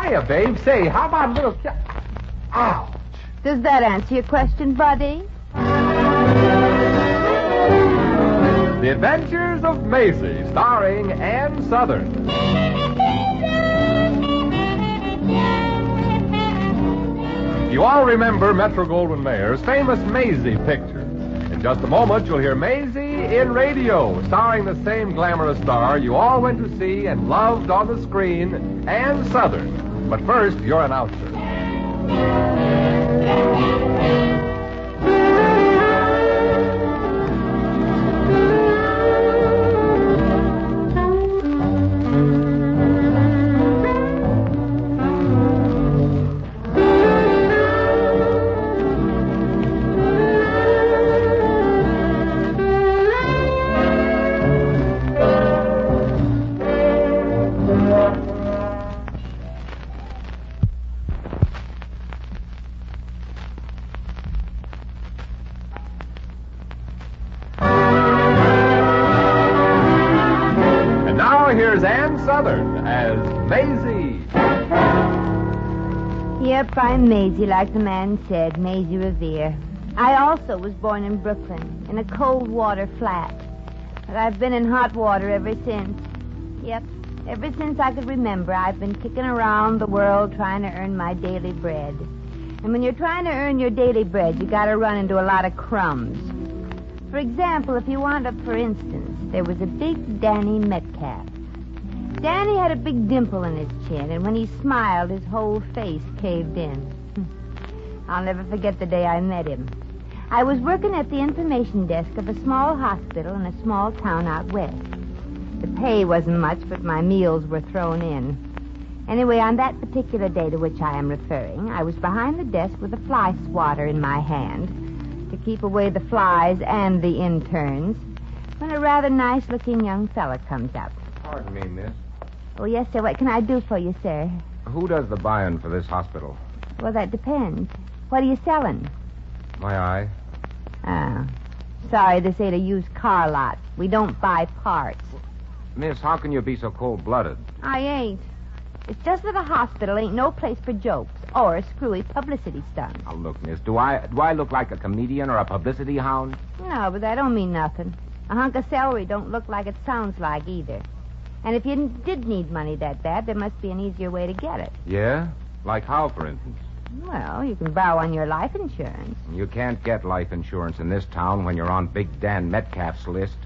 Hiya, babe. Say, how about a little... Ouch. Does that answer your question, buddy? The Adventures of Maisie, starring Ann Southern. You all remember Metro-Goldwyn-Mayer's famous Maisie picture. In just a moment, you'll hear Maisie in radio, starring the same glamorous star you all went to see and loved on the screen, Ann Southern. But first, your announcer. Here's Ann Southern as Maisie. Yep, I'm Maisie, like the man said, Maisie Revere. I also was born in Brooklyn, in a cold water flat. But I've been in hot water ever since. Yep, ever since I could remember, I've been kicking around the world trying to earn my daily bread. And when you're trying to earn your daily bread, you gotta run into a lot of crumbs. For example, if you wound up, for instance, there was a big Danny Metcalf. Danny had a big dimple in his chin, and when he smiled, his whole face caved in. I'll never forget the day I met him. I was working at the information desk of a small hospital in a small town out west. The pay wasn't much, but my meals were thrown in. Anyway, on that particular day to which I am referring, I was behind the desk with a fly swatter in my hand to keep away the flies and the interns, when a rather nice-looking young fella comes up. Pardon me, miss. Oh, yes, sir. What can I do for you, sir? Who does the buying for this hospital? Well, that depends. What are you selling? My eye. Oh. Sorry, this ain't a used car lot. We don't buy parts. Miss, how can you be so cold-blooded? I ain't. It's just that a hospital ain't no place for jokes or screwy publicity stunts. Now, look, miss, do I look like a comedian or a publicity hound? No, but that don't mean nothing. A hunk of celery don't look like it sounds like either. And if you did need money that bad, there must be an easier way to get it. Yeah? Like how, for instance? Well, you can borrow on your life insurance. You can't get life insurance in this town when you're on Big Dan Metcalf's list.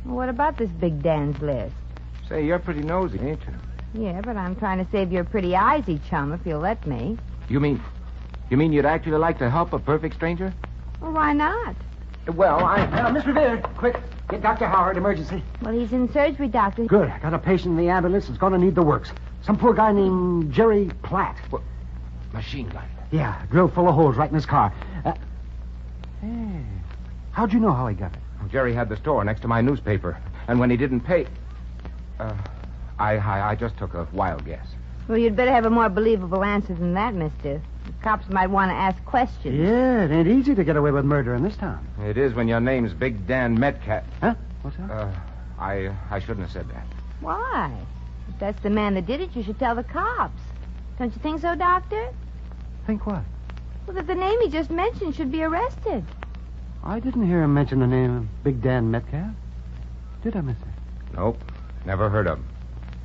Well, what about this Big Dan's list? Say, you're pretty nosy, ain't you? Yeah, but I'm trying to save your pretty eyesy chum, if you'll let me. You mean you'd actually like to help a perfect stranger? Well, why not? Well, Miss Revere, quick, get Dr. Howard, emergency. Well, he's in surgery, Doctor. Good. I got a patient in the ambulance that's going to need the works. Some poor guy named Jerry Platt. What? Machine gun. Yeah, drilled full of holes right in his car. Hey, how'd you know how he got it? Jerry had the store next to my newspaper, and when he didn't pay... I just took a wild guess. Well, you'd better have a more believable answer than that, mister. The cops might want to ask questions. Yeah, it ain't easy to get away with murder in this town. It is when your name's Big Dan Metcalf. Huh? What's that? I shouldn't have said that. Why? If that's the man that did it, you should tell the cops. Don't you think so, Doctor? Think what? Well, that the name he just mentioned should be arrested. I didn't hear him mention the name of Big Dan Metcalf. Did I, mister? Nope. Never heard of him.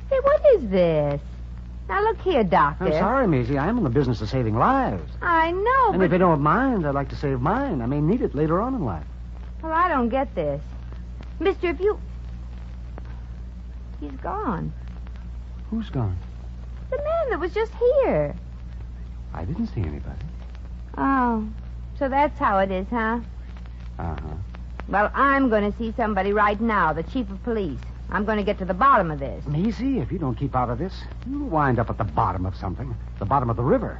Hey, what is this? Now, look here, Doctor. I'm sorry, Maisie. I am in the business of saving lives. I know, And but... if you don't mind, I'd like to save mine. I may need it later on in life. Well, I don't get this. Mister, if you... He's gone. Who's gone? The man that was just here. I didn't see anybody. Oh, so that's how it is, huh? Uh-huh. Well, I'm going to see somebody right now, the chief of police. I'm going to get to the bottom of this. Maisie, if you don't keep out of this, you'll wind up at the bottom of something. The bottom of the river,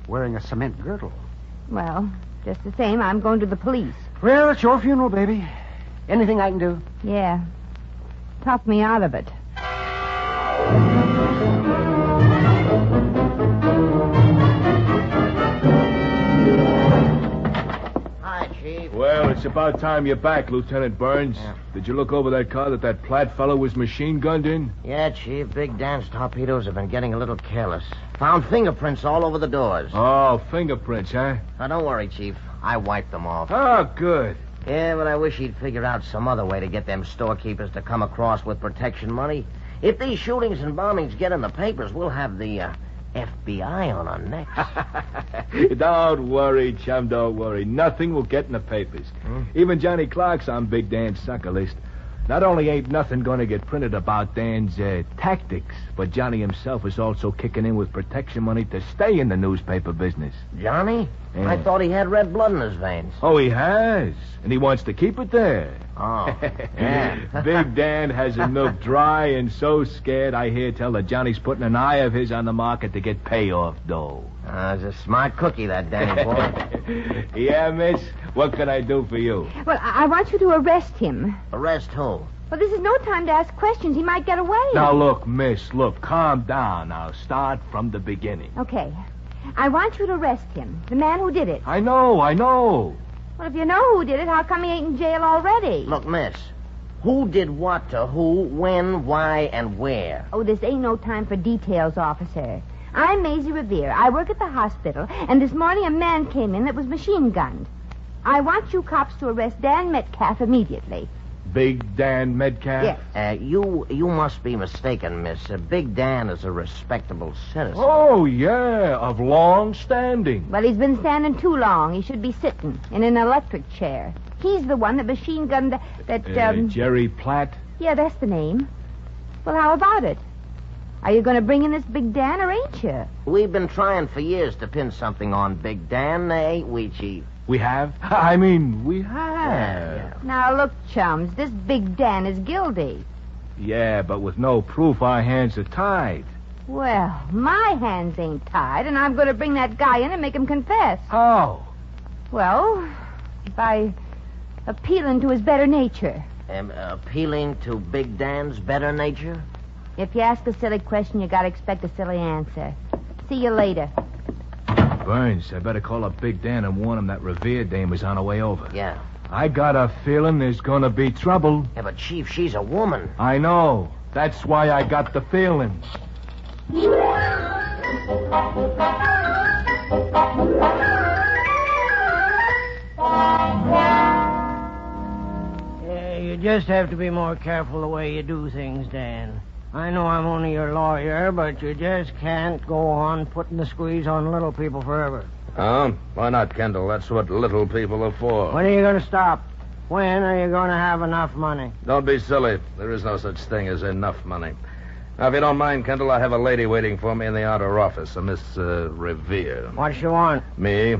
wearing a cement girdle. Well, just the same, I'm going to the police. Well, it's your funeral, baby. Anything I can do? Yeah. Talk me out of it. Hi, Chief. Well, it's about time you're back, Lieutenant Burns. Yeah. Did you look over that car that Platt fellow was machine gunned in? Yeah, Chief. Big Dan's torpedoes have been getting a little careless. Found fingerprints all over the doors. Oh, fingerprints, huh? Now, don't worry, Chief. I wiped them off. Oh, good. Yeah, but I wish he'd figure out some other way to get them storekeepers to come across with protection money. If these shootings and bombings get in the papers, we'll have the FBI on our necks. Don't worry, chum, don't worry. Nothing will get in the papers. Even Johnny Clark's on Big Dan's sucker list. Not only ain't nothing going to get printed about Dan's tactics, but Johnny himself is also kicking in with protection money to stay in the newspaper business. Johnny? Yeah. I thought he had red blood in his veins. Oh, he has. And he wants to keep it there. Oh, yeah. Big Dan has a milk dry and so scared, I hear tell that Johnny's putting an eye of his on the market to get payoff dough. He's a smart cookie, that Danny boy. Yeah, miss? What can I do for you? Well, I want you to arrest him. Arrest who? Well, this is no time to ask questions. He might get away. Now, look, miss, calm down. Now, start from the beginning. Okay. I want you to arrest him, the man who did it. I know. Well, if you know who did it, how come he ain't in jail already? Look, miss, who did what to who, when, why, and where? Oh, this ain't no time for details, officer. I'm Maisie Revere. I work at the hospital, and this morning a man came in that was machine-gunned. I want you cops to arrest Dan Metcalf immediately. Big Dan Metcalf? Yes. You must be mistaken, miss. Big Dan is a respectable citizen. Oh, yeah, of long standing. Well, he's been standing too long. He should be sitting in an electric chair. He's the one that machine-gunned that, Jerry Platt? Yeah, that's the name. Well, how about it? Are you going to bring in this Big Dan, or ain't you? We've been trying for years to pin something on Big Dan, ain't we, Chief? We have? I mean, we have. Yeah. Now, look, chums, this Big Dan is guilty. Yeah, but with no proof, our hands are tied. Well, my hands ain't tied, and I'm going to bring that guy in and make him confess. How? Well, by appealing to his better nature. Appealing to Big Dan's better nature? If you ask a silly question, you got to expect a silly answer. See you later. Burns, I better call up Big Dan and warn him that Revere dame is on her way over. Yeah. I got a feeling there's gonna be trouble. Yeah, but, Chief, she's a woman. I know. That's why I got the feeling. Yeah, you just have to be more careful the way you do things, Dan. I know I'm only your lawyer, but you just can't go on putting the squeeze on little people forever. Oh? Why not, Kendall? That's what little people are for. When are you going to stop? When are you going to have enough money? Don't be silly. There is no such thing as enough money. Now, if you don't mind, Kendall, I have a lady waiting for me in the outer office, a Miss Revere. What does she want? Me?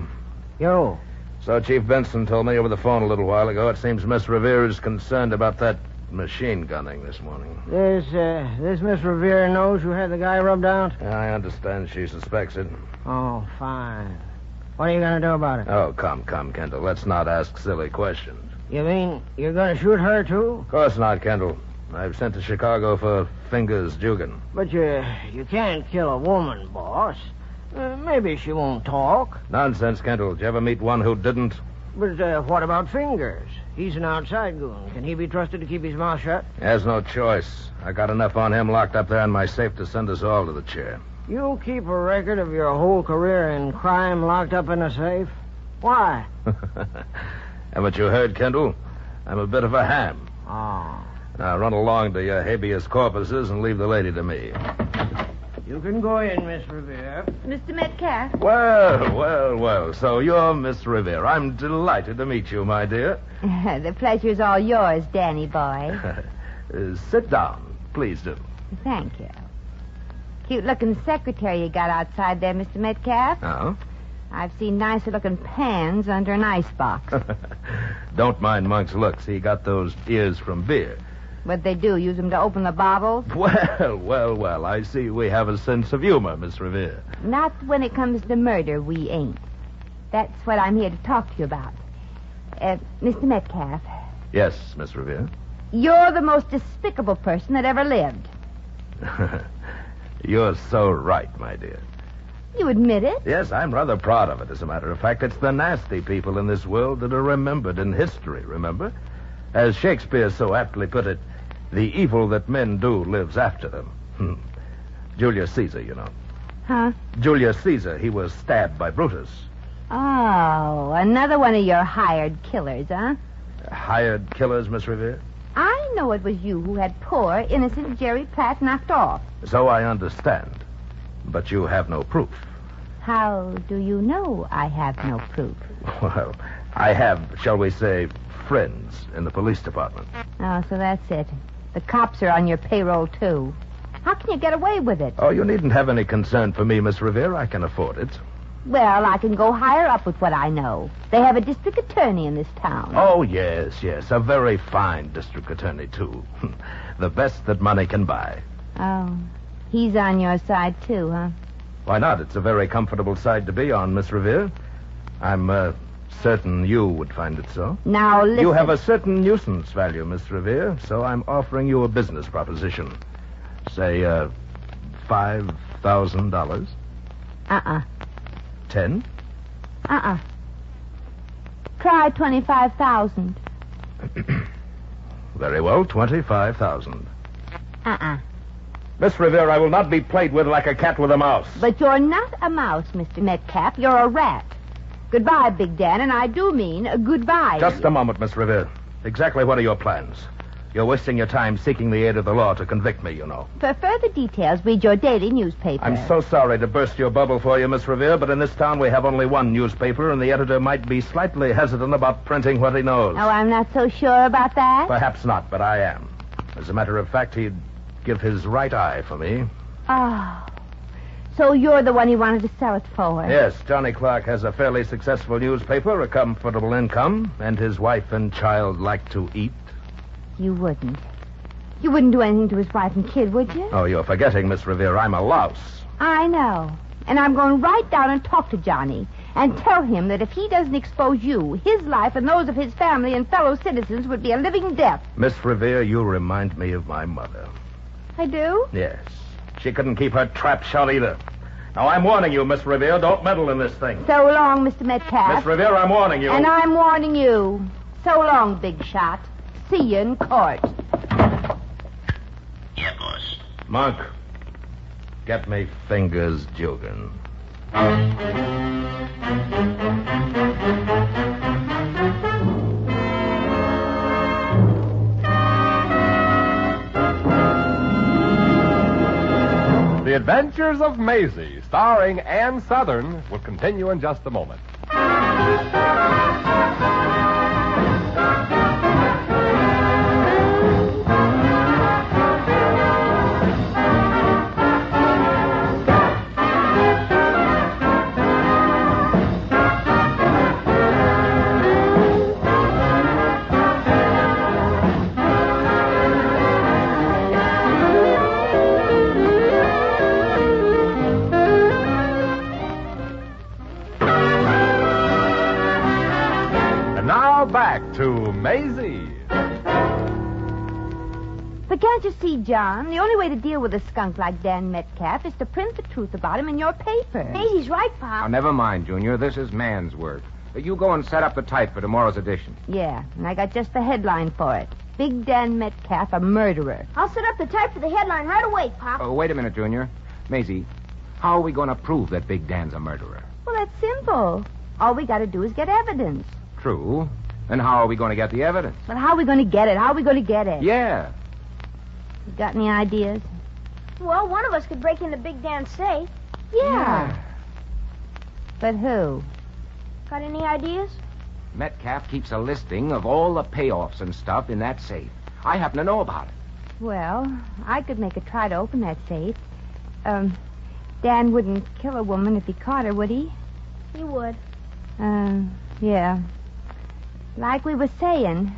You. So Chief Benson told me over the phone a little while ago. It seems Miss Revere is concerned about that machine gunning this morning. This Miss Revere knows you had the guy rubbed out? I understand she suspects it. Oh, fine. What are you going to do about it? Oh, come, Kendall. Let's not ask silly questions. You mean you're going to shoot her, too? Of course not, Kendall. I've sent to Chicago for Fingers Jugan. But you can't kill a woman, boss. Maybe she won't talk. Nonsense, Kendall. Did you ever meet one who didn't? But what about Fingers? He's an outside goon. Can he be trusted to keep his mouth shut? He has no choice. I got enough on him locked up there in my safe to send us all to the chair. You keep a record of your whole career in crime locked up in a safe? Why? Haven't you heard, Kendall? I'm a bit of a ham. Oh. Now run along to your habeas corpuses and leave the lady to me. You can go in, Miss Revere. Mr. Metcalf? Well. So you're Miss Revere. I'm delighted to meet you, my dear. The pleasure's all yours, Danny boy. Sit down. Please do. Thank you. Cute-looking secretary you got outside there, Mr. Metcalf. Oh? I've seen nicer-looking pans under an icebox. Don't mind Monk's looks. He got those ears from beer. What they do, use them to open the bottles? Well. I see we have a sense of humor, Miss Revere. Not when it comes to murder, we ain't. That's what I'm here to talk to you about. Mr. Metcalf. Yes, Miss Revere. You're the most despicable person that ever lived. You're so right, my dear. You admit it? Yes, I'm rather proud of it, as a matter of fact. It's the nasty people in this world that are remembered in history, remember? As Shakespeare so aptly put it, the evil that men do lives after them. Julius Caesar, you know. Huh? Julius Caesar. He was stabbed by Brutus. Oh, another one of your hired killers, huh? Hired killers, Miss Revere? I know it was you who had poor, innocent Jerry Platt knocked off. So I understand. But you have no proof. How do you know I have no proof? Well, I have, shall we say, friends in the police department. Oh, so that's it. The cops are on your payroll, too. How can you get away with it? Oh, you needn't have any concern for me, Miss Revere. I can afford it. Well, I can go higher up with what I know. They have a district attorney in this town. Oh, yes. A very fine district attorney, too. The best that money can buy. Oh, he's on your side, too, huh? Why not? It's a very comfortable side to be on, Miss Revere. I'm certain you would find it so. Now, listen. You have a certain nuisance value, Miss Revere, so I'm offering you a business proposition. Say, $5,000. 10? Try 25,000. Very well, 25,000. Miss Revere, I will not be played with like a cat with a mouse. But you're not a mouse, Mr. Metcalf. You're a rat. Goodbye, Big Dan, and I do mean goodbye. Just a moment, Miss Revere. Exactly what are your plans? You're wasting your time seeking the aid of the law to convict me, you know. For further details, read your daily newspaper. I'm so sorry to burst your bubble for you, Miss Revere, but in this town we have only one newspaper, and the editor might be slightly hesitant about printing what he knows. Oh, I'm not so sure about that. Perhaps not, but I am. As a matter of fact, he'd give his right eye for me. Oh. So you're the one he wanted to sell it for? Yes, Johnny Clark has a fairly successful newspaper, a comfortable income, and his wife and child like to eat. You wouldn't. You wouldn't do anything to his wife and kid, would you? Oh, you're forgetting, Miss Revere. I'm a louse. I know. And I'm going right down and talk to Johnny and tell him that if he doesn't expose you, his life and those of his family and fellow citizens would be a living death. Miss Revere, you remind me of my mother. I do? Yes. She couldn't keep her trap shut either. Now, I'm warning you, Miss Revere, don't meddle in this thing. So long, Mr. Metcalf. Miss Revere, I'm warning you. And I'm warning you. So long, big shot. See you in court. Yeah, boss. Monk, get me Fingers Dugan. The Adventures of Maisie, starring Ann Southern, will continue in just a moment. Back to Maisie. But can't you see, John? The only way to deal with a skunk like Dan Metcalf is to print the truth about him in your paper. Maisie's right, Pop. Now, never mind, Junior. This is man's work. You go and set up the type for tomorrow's edition. Yeah, and I got just the headline for it. Big Dan Metcalf, a murderer. I'll set up the type for the headline right away, Pop. Oh, wait a minute, Junior. Maisie, how are we going to prove that Big Dan's a murderer? Well, that's simple. All we got to do is get evidence. True. And how are we going to get the evidence? But how are we going to get it? How are we going to get it? Yeah. You got any ideas? Well, one of us could break into Big Dan's safe. Yeah. But who? Got any ideas? Metcalf keeps a listing of all the payoffs and stuff in that safe. I happen to know about it. Well, I could make a try to open that safe. Dan wouldn't kill a woman if he caught her, would he? He would. Yeah. Like we were saying,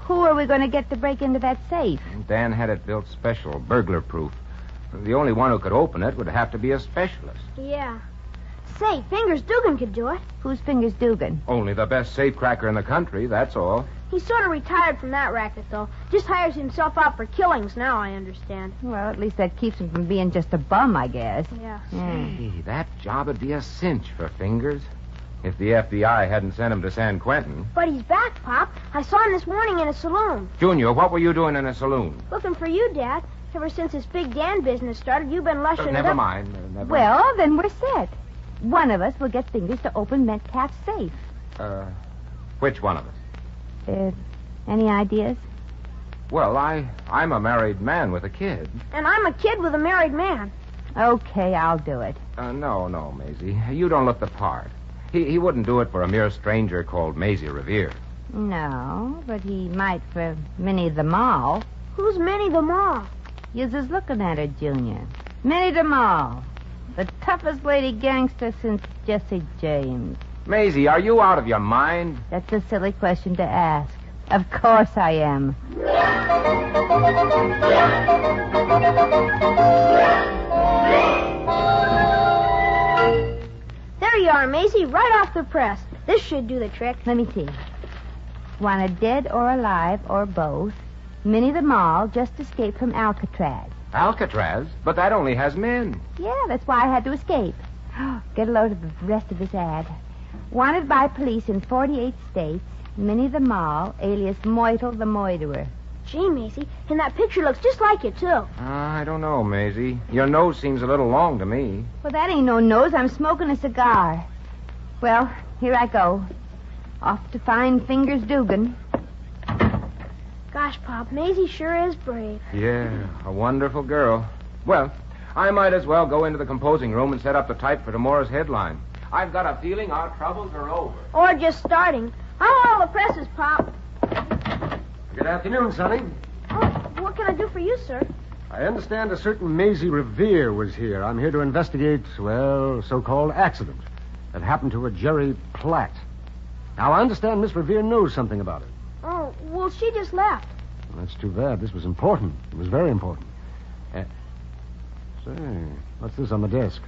who are we going to get to break into that safe? Dan had it built special, burglar-proof. The only one who could open it would have to be a specialist. Yeah. Say, Fingers Dugan could do it. Who's Fingers Dugan? Only the best safecracker in the country, that's all. He's sort of retired from that racket, though. Just hires himself out for killings now, I understand. Well, at least that keeps him from being just a bum, I guess. Yeah. Hey, that job would be a cinch for Fingers. If the FBI hadn't sent him to San Quentin. But he's back, Pop. I saw him this morning in a saloon. Junior, what were you doing in a saloon? Looking for you, Dad. Ever since this Big Dan business started, you've been lushing it Never up. mind. Well, then we're set. One of us will get Fingers to open Metcalf's safe. Which one of us? Any ideas? Well, I'm a married man with a kid. And I'm a kid with a married man. Okay, I'll do it. No, Maisie. You don't look the part. He wouldn't do it for a mere stranger called Maisie Revere. No, but he might for Minnie the Mall. Who's Minnie the Mall? You're just looking at her, Junior. Minnie the Mall. The toughest lady gangster since Jesse James. Maisie, are you out of your mind? That's a silly question to ask. Of course I am. There you are, Maisie, right off the press. This should do the trick. Let me see. Wanted dead or alive or both. Minnie the Mall just escaped from Alcatraz. Alcatraz? But that only has men. Yeah, that's why I had to escape. Get a load of the rest of this ad. Wanted by police in 48 states, Minnie the Mall, alias Moitle the Moiterer. Gee, Maisie, and that picture looks just like you, too. I don't know, Maisie. Your nose seems a little long to me. Well, that ain't no nose. I'm smoking a cigar. Well, here I go. Off to find Fingers Dugan. Gosh, Pop, Maisie sure is brave. Yeah, a wonderful girl. Well, I might as well go into the composing room and set up the type for tomorrow's headline. I've got a feeling our troubles are over. Or just starting. How are all the presses, Pop? Good afternoon, Sonny. Oh, what can I do for you, sir? I understand a certain Maisie Revere was here. I'm here to investigate, well, so-called accident that happened to a Jerry Platt. Now, I understand Miss Revere knows something about it. Oh, well, she just left. Well, that's too bad. This was important. It was very important. Say, what's this on the desk?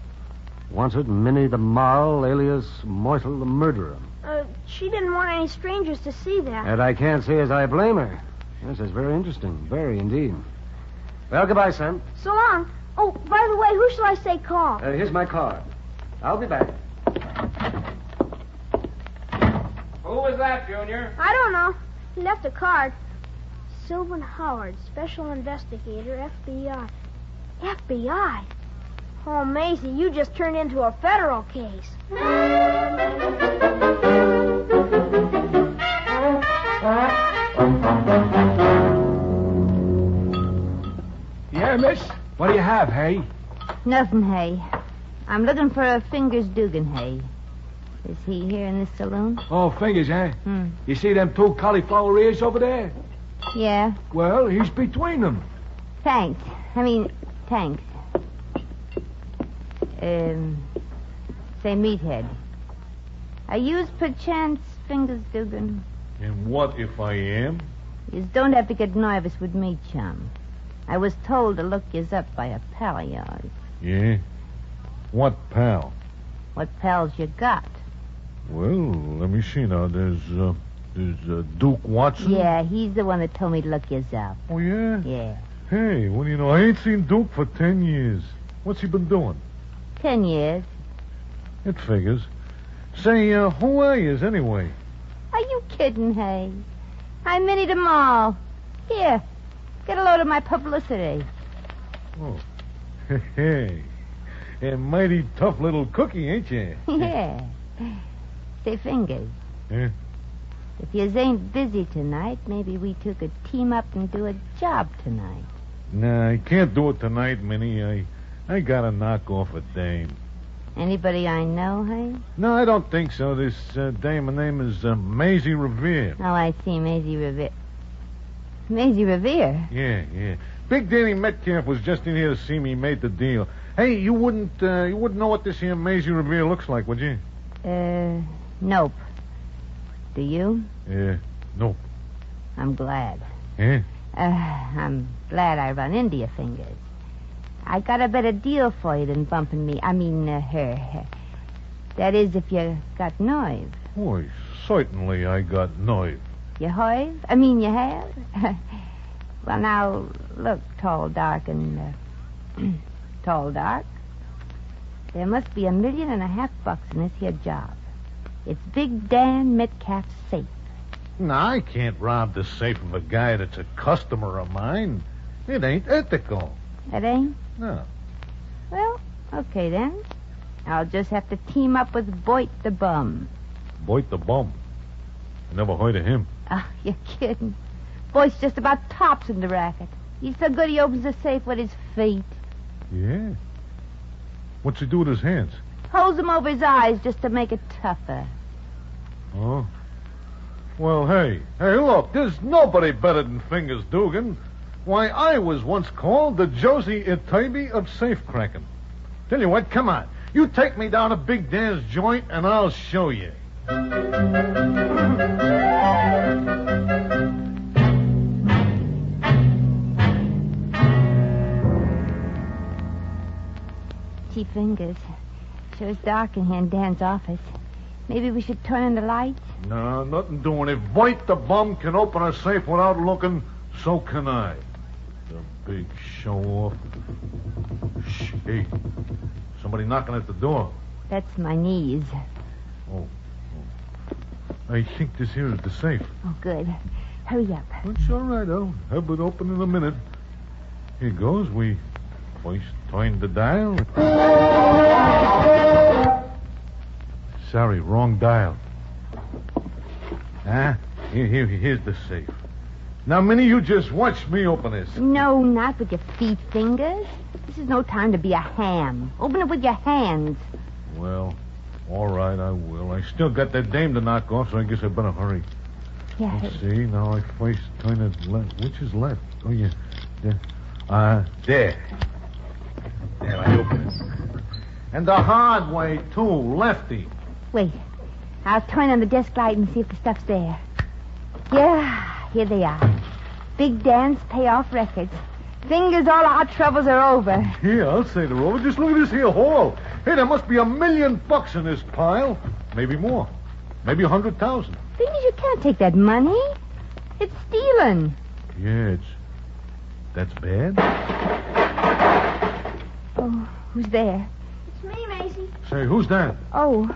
Wanted Minnie the Mall, alias Moitle the Murderer. She didn't want any strangers to see that. And I can't say as I blame her. Yes, that's very interesting. Very indeed. Well, goodbye, Sam. So long. Oh, by the way, who shall I say call? Here's my card. I'll be back. Who was that, Junior? I don't know. He left a card. Sylvan Howard, Special Investigator, FBI. FBI? Oh, Maisie, you just turned into a federal case. Yeah, miss? What do you have, hey? Nothing, hey. I'm looking for a Fingers Dugan, hey. Is he here in this saloon? Oh, Fingers, eh? You see them two cauliflower ears over there? Yeah. Well, he's between them. Thanks. Thanks. Say, Meathead. Are yous perchance Fingers Dugan? And what if I am? Yous don't have to get nervous with me, chum. I was told to look yous up by a pal of yours. Yeah? What pal? What pals you got? Well, let me see now. There's Duke Watson. Yeah, he's the one that told me to look yous up. Oh, yeah? Yeah. Hey, what do you know? I ain't seen Duke for 10 years. What's he been doing? 10 years. It figures. Say, who are yous anyway? Are you kidding, hey? I'm Minnie the Mall. Here, get a load of my publicity. Oh. Hey. A mighty tough little cookie, ain't you? Yeah. Say, Fingers. Yeah? If yous ain't busy tonight, maybe we two could team up and do a job tonight. Nah, I can't do it tonight, Minnie. I gotta knock off a dame. Anybody I know, hey? No, I don't think so. This dame, her name is Maisie Revere. Oh, I see. Maisie Revere. Maisie Revere? Yeah. Big Danny Metcalf was just in here to see me made the deal. Hey, you wouldn't know what this here Maisie Revere looks like, would you? Nope. Do you? Nope. I'm glad. Yeah? I'm glad I run into you, Fingers. I got a better deal for you than bumping me. I mean, her. That is, if you got nerve. Why, certainly I got nerve. You have? I mean, you have? Well, now, look, Tall Dark and... Tall Dark. There must be $1.5 million in this here job. It's Big Dan Metcalf's safe. No, I can't rob the safe of a guy that's a customer of mine. It ain't ethical. It ain't? No. Well, okay then. I'll just have to team up with Boyd the Bum. Boyd the Bum. I never heard of him. Oh, you're kidding. Boyd's just about tops in the racket. He's so good he opens the safe with his feet. Yeah? What's he do with his hands? Holds them over his eyes just to make it tougher. Oh? Well, hey, look, there's nobody better than Fingers Dugan. Why, I was once called the Josie Itaby of safe cracking. Tell you what, come on. You take me down to Big Dan's joint, and I'll show you. Gee, Fingers. Sure it's dark in here in Dan's office. Maybe we should turn on the lights? No, nothing doing. If Boyd the Bum can open a safe without looking, so can I. The big show-off. Shh, hey, somebody knocking at the door. That's my knees. Oh. I think this here is the safe. Oh, good. Hurry up. It's all right. I'll have it open in a minute. Here goes. We first turn the dial. Sorry, wrong dial. Here's the safe. Now, Minnie, you just watch me open this. No, not with your feet, Fingers. This is no time to be a ham. Open it with your hands. Well, all right, I will. I still got that dame to knock off, so I guess I better hurry. Yeah. Let's see. Now I first turn it left. Which is left? Oh, yeah. There. There. There, I open it. And the hard way, too. Lefty. Wait. I'll turn on the desk light and see if the stuff's there. Yeah, here they are. Big Dan's payoff records. Fingers, all our troubles are over. Yeah, I'll say they're over. Just look at this here haul. Hey, there must be $1 million in this pile. Maybe more. Maybe 100,000. Fingers, you can't take that money. It's stealing. Yeah, that's bad. Oh, who's there? It's me, Maisie. Say, who's that? Oh,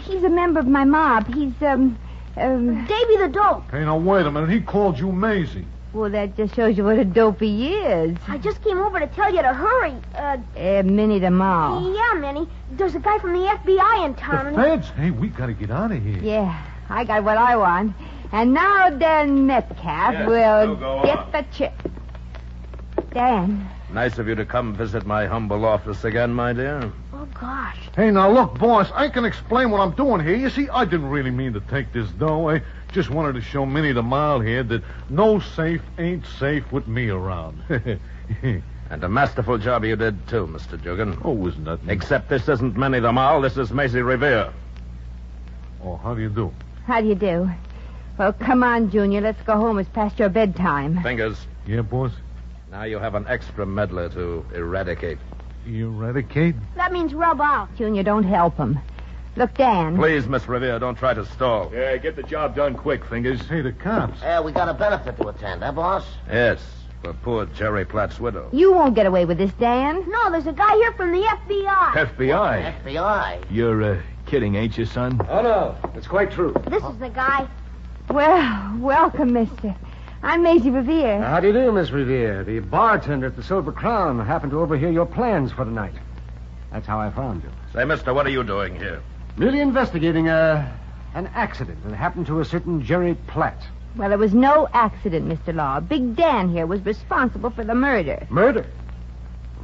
he's a member of my mob. He's, Davy the Dope. Hey, now, wait a minute. He called you Maisie. Well, that just shows you what a dope he is. I just came over to tell you to hurry. Minnie the Mall. Yeah, Minnie. There's a guy from the FBI in The town. feds? Hey, we gotta get out of here. Yeah, I got what I want. And now Dan Metcalf Yes, will you go get on. the chip. Dan. Nice of you to come visit my humble office again, my dear. Oh, gosh. Hey, now, look, boss, I can explain what I'm doing here. You see, I didn't really mean to take this dough. I just wanted to show Minnie the Mile here that no safe ain't safe with me around. And a masterful job you did, too, Mr. Dugan. Oh, was nothing. Except this isn't Minnie the Mall. This is Maisie Revere. Oh, how do you do? How do you do? Well, come on, Junior. Let's go home. It's past your bedtime. Fingers, Yeah, boss? now you have an extra meddler to eradicate. Eradicate? That means rub out. Junior, don't help him. Look, Dan. Please, Miss Revere, don't try to stall. Yeah, get the job done quick, Fingers. Hey, the cops. We got a benefit to attend, huh, boss? Yes, for poor Jerry Platt's widow. You won't get away with this, Dan. No, there's a guy here from the FBI. FBI? FBI. You're kidding, ain't you, son? Oh, no. It's quite true. This is the guy. Well, welcome, mister. I'm Maisie Revere. How do you do, Miss Revere? The bartender at the Silver Crown happened to overhear your plans for the night. That's how I found you. Say, mister, what are you doing here? Merely investigating an accident that happened to a certain Jerry Platt. Well, it was no accident, Mr. Law. Big Dan here was responsible for the murder. Murder?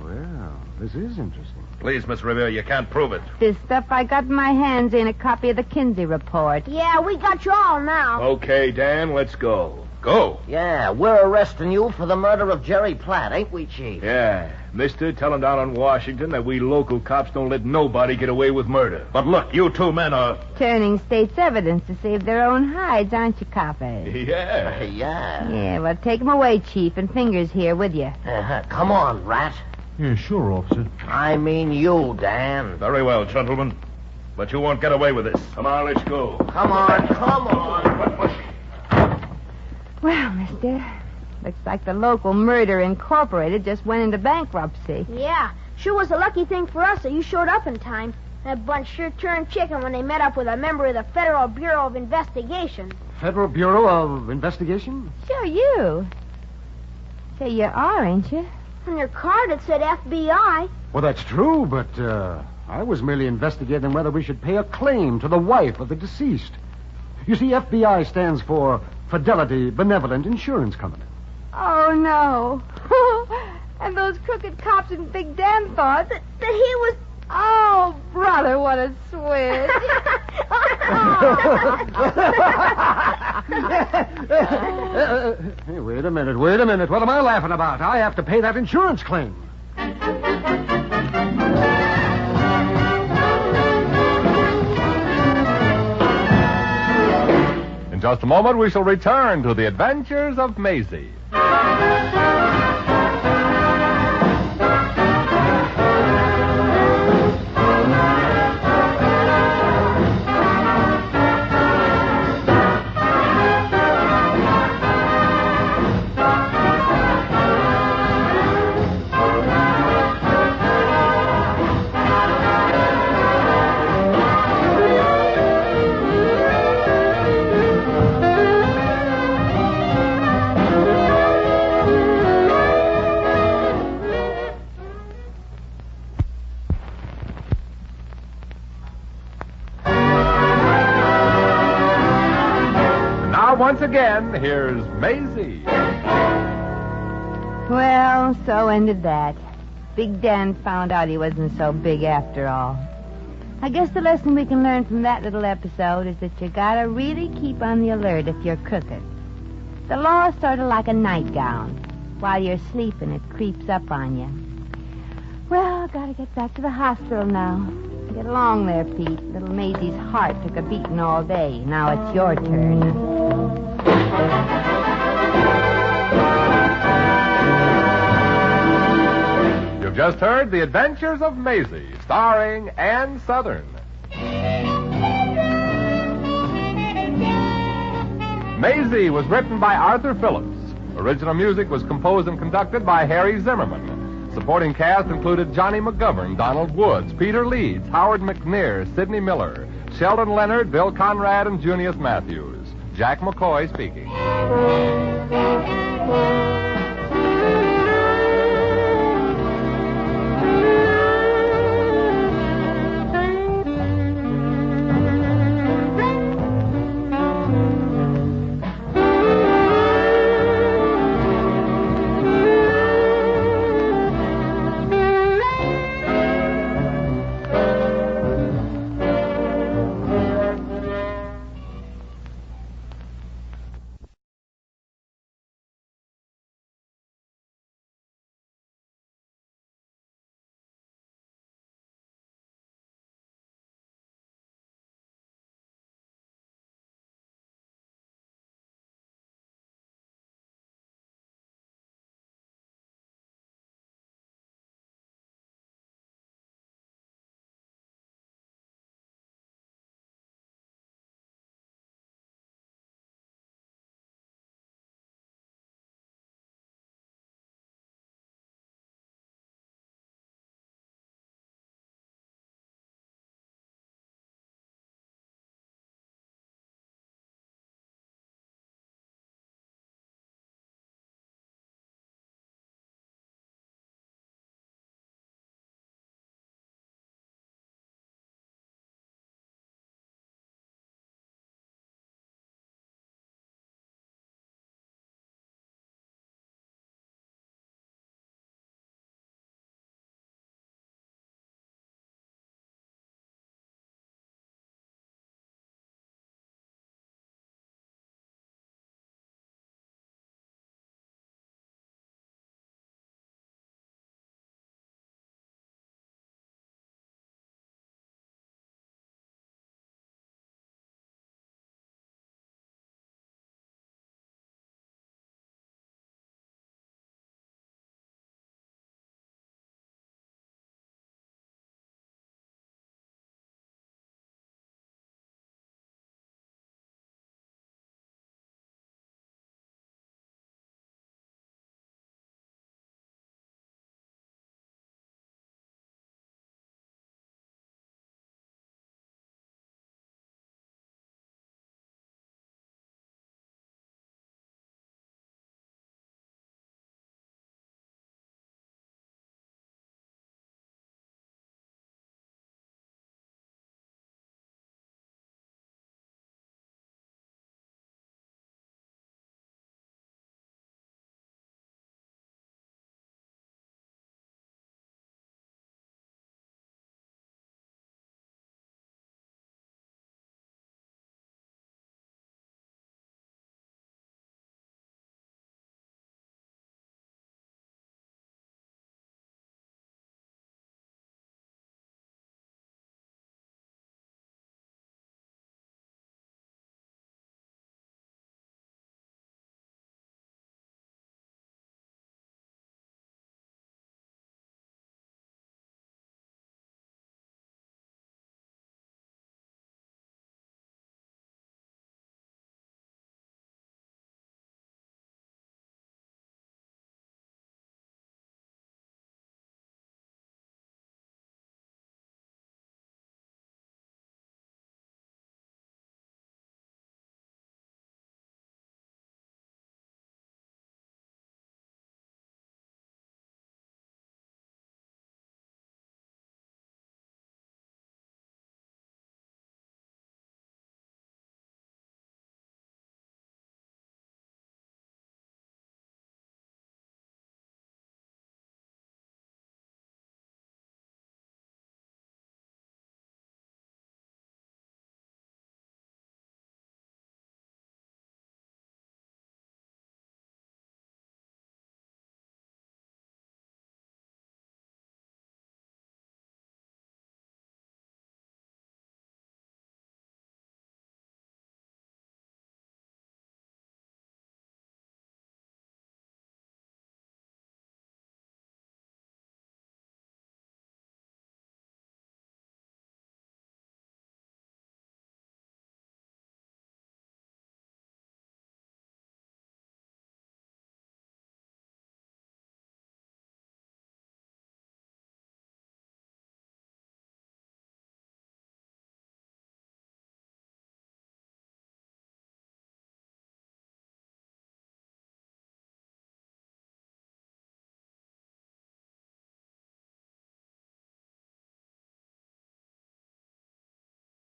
Well, this is interesting. Please, Miss Revere, you can't prove it. This stuff I got in my hands ain't a copy of the Kinsey report. Yeah, we got you all now. Okay, Dan, let's go. Go. Yeah, we're arresting you for the murder of Jerry Platt, ain't we, Chief? Yeah, mister, tell him down in Washington that we local cops don't let nobody get away with murder. But look, you two men are... Turning state's evidence to save their own hides, aren't you, coppers? Yeah. Yeah. Yeah, well, take 'em away, Chief, and Fingers here with you. Come on, rat. Yeah, sure, officer. I mean you, Dan. Very well, gentlemen. But you won't get away with this. Come on, let's go. Come on, come on. Well, mister, looks like the local Murder Incorporated just went into bankruptcy. Yeah, sure was a lucky thing for us that you showed up in time. That bunch sure turned chicken when they met up with a member of the Federal Bureau of Investigation. Federal Bureau of Investigation? Sure, you. Say, you are, ain't you? On your card it said FBI. Well, that's true, but I was merely investigating whether we should pay a claim to the wife of the deceased. You see, FBI stands for Fidelity Benevolent Insurance Company. Oh, no. And those crooked cops in Big Dan thought that he was... Oh, brother, what a switch. Hey, wait a minute. What am I laughing about? I have to pay that insurance claim. In just a moment, we shall return to the adventures of Maisie. Once again, here's Maisie. Well, so ended that. Big Dan found out he wasn't so big after all. I guess the lesson we can learn from that little episode is that you gotta really keep on the alert if you're crooked. The law's sort of like a nightgown. While you're sleeping, it creeps up on you. Well, gotta get back to the hospital now. Get along there, Pete. Little Maisie's heart took a beating all day. Now it's your turn. You've just heard The Adventures of Maisie, starring Ann Southern. Maisie was written by Arthur Phillips. Original music was composed and conducted by Harry Zimmerman. Supporting cast included Johnny McGovern, Donald Woods, Peter Leeds, Howard McNear, Sidney Miller, Sheldon Leonard, Bill Conrad, and Junius Matthews. Jack McCoy speaking.